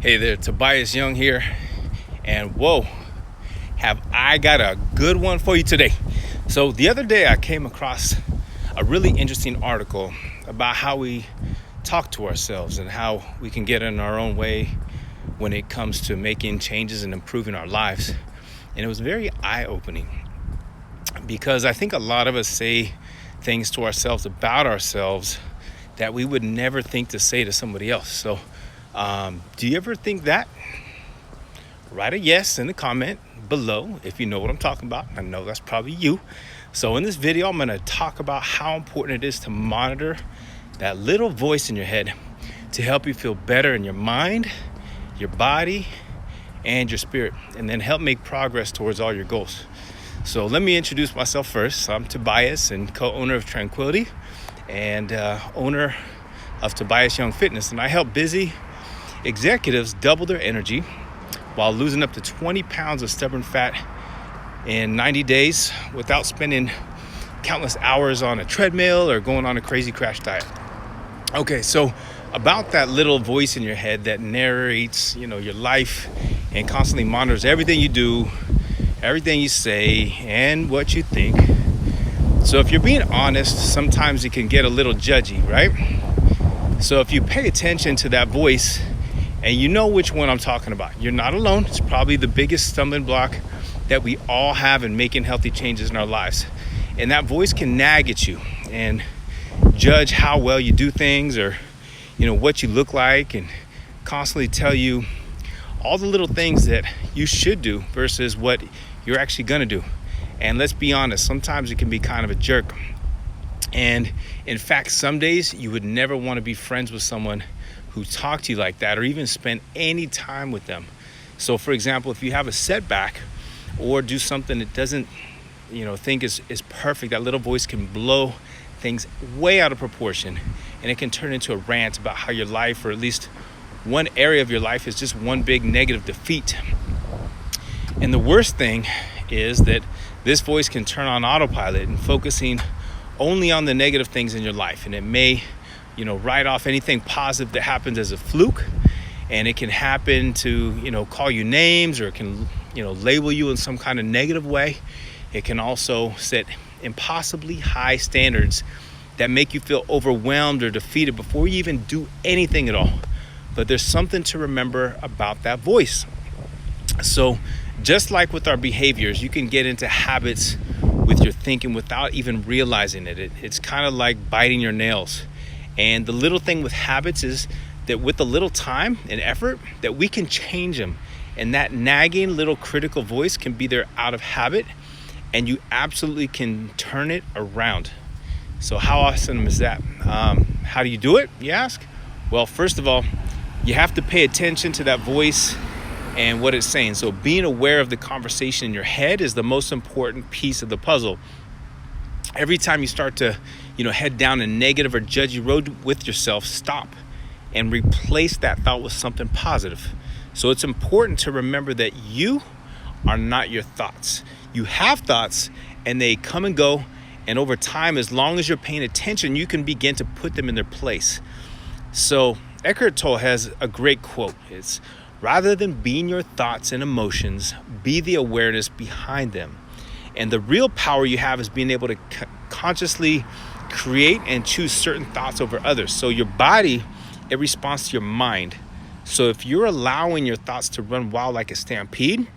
Hey there, Tobias Young here, and whoa, have I got a good one for you today. So the other day I came across a really interesting article about how we talk to ourselves and how we can get in our own way when it comes to making changes and improving our lives. And it was very eye-opening because I think a lot of us say things to ourselves about ourselves that we would never think to say to somebody else. So do you ever think that? Write a yes in the comment below if you know what I'm talking about. I know that's probably you. So in this video, I'm going to talk about how important it is to monitor that little voice in your head to help you feel better in your mind, your body, and your spirit, and then help make progress towards all your goals. So let me introduce myself first. I'm Tobias and co-owner of Tranquility and owner of Tobias Young Fitness, and I help busy executives double their energy while losing up to 20 pounds of stubborn fat in 90 days without spending countless hours on a treadmill or going on a crazy crash diet. Okay, so about that little voice in your head that narrates, your life and constantly monitors everything you do, everything you say, and what you think. So if you're being honest, sometimes it can get a little judgy, right? So if you pay attention to that voice, and you know which one I'm talking about, you're not alone. It's probably the biggest stumbling block that we all have in making healthy changes in our lives. And that voice can nag at you and judge how well you do things or, what you look like, and constantly tell you all the little things that you should do versus what you're actually gonna do. And let's be honest, sometimes it can be kind of a jerk. And in fact, some days you would never want to be friends with someone who talk to you like that or even spend any time with them. So for example, if you have a setback or do something that doesn't think is perfect, that little voice can blow things way out of proportion, and it can turn into a rant about how your life, or at least one area of your life, is just one big negative defeat. And the worst thing is that this voice can turn on autopilot and focusing only on the negative things in your life, and it may write off anything positive that happens as a fluke, and it can happen to call you names, or it can label you in some kind of negative way. It can also set impossibly high standards that make you feel overwhelmed or defeated before you even do anything at all. But there's something to remember about that voice. So just like with our behaviors, you can get into habits with your thinking without even realizing it. It's kind of like biting your nails. And the little thing with habits is that with a little time and effort, that we can change them. And that nagging little critical voice can be there out of habit, and you absolutely can turn it around. So how awesome is that? How do you do it, you ask? Well, first of all, you have to pay attention to that voice and what it's saying. So being aware of the conversation in your head is the most important piece of the puzzle. Every time you start to head down a negative or judgy road with yourself, stop and replace that thought with something positive. So it's important to remember that you are not your thoughts. You have thoughts, and they come and go, and over time, as long as you're paying attention, you can begin to put them in their place. So Eckhart Tolle has a great quote. It's, rather than being your thoughts and emotions, be the awareness behind them. And the real power you have is being able to consciously create and choose certain thoughts over others. So your body, it responds to your mind. So if you're allowing your thoughts to run wild like a stampede,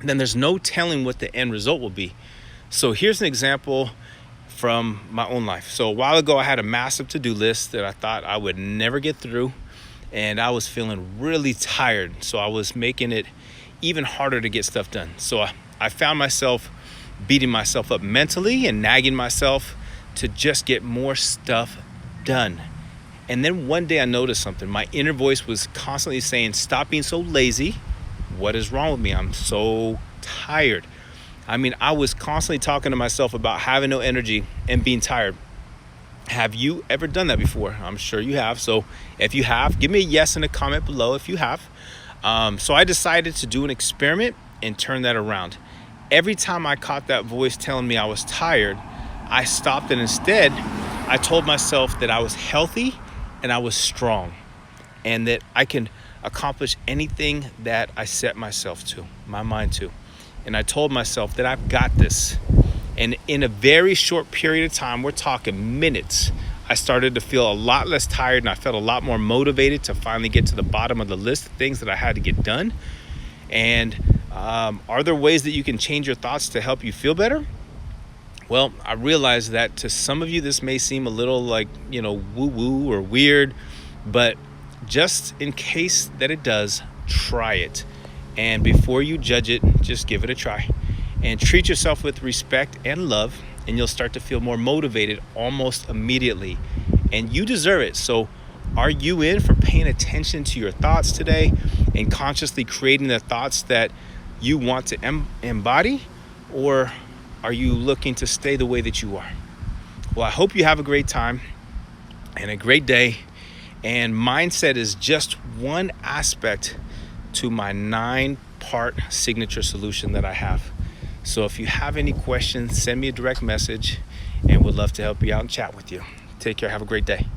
then there's no telling what the end result will be. So here's an example from my own life. So a while ago, I had a massive to-do list that I thought I would never get through, and I was feeling really tired. So I was making it even harder to get stuff done. So I found myself beating myself up mentally and nagging myself to just get more stuff done. And then one day I noticed something. My inner voice was constantly saying, stop being so lazy. What is wrong with me? I'm so tired. I was constantly talking to myself about having no energy and being tired. Have you ever done that before? I'm sure you have. So if you have, give me a yes in the comment below if you have. So I decided to do an experiment and turn that around. Every time I caught that voice telling me I was tired, I stopped, and instead I told myself that I was healthy and I was strong, and that I can accomplish anything that I set my mind to. And I told myself that I've got this. And in a very short period of time, we're talking minutes, I started to feel a lot less tired, and I felt a lot more motivated to finally get to the bottom of the list of things that I had to get done. And are there ways that you can change your thoughts to help you feel better? Well, I realize that to some of you, this may seem a little like, woo-woo or weird, but just in case that it does, try it. And before you judge it, just give it a try. And treat yourself with respect and love, and you'll start to feel more motivated almost immediately. And you deserve it. So are you in for paying attention to your thoughts today and consciously creating the thoughts that you want to embody? Or are you looking to stay the way that you are? Well, I hope you have a great time and a great day. And mindset is just one aspect to my 9-part signature solution that I have. So if you have any questions, send me a direct message, and we'd love to help you out and chat with you. Take care. Have a great day.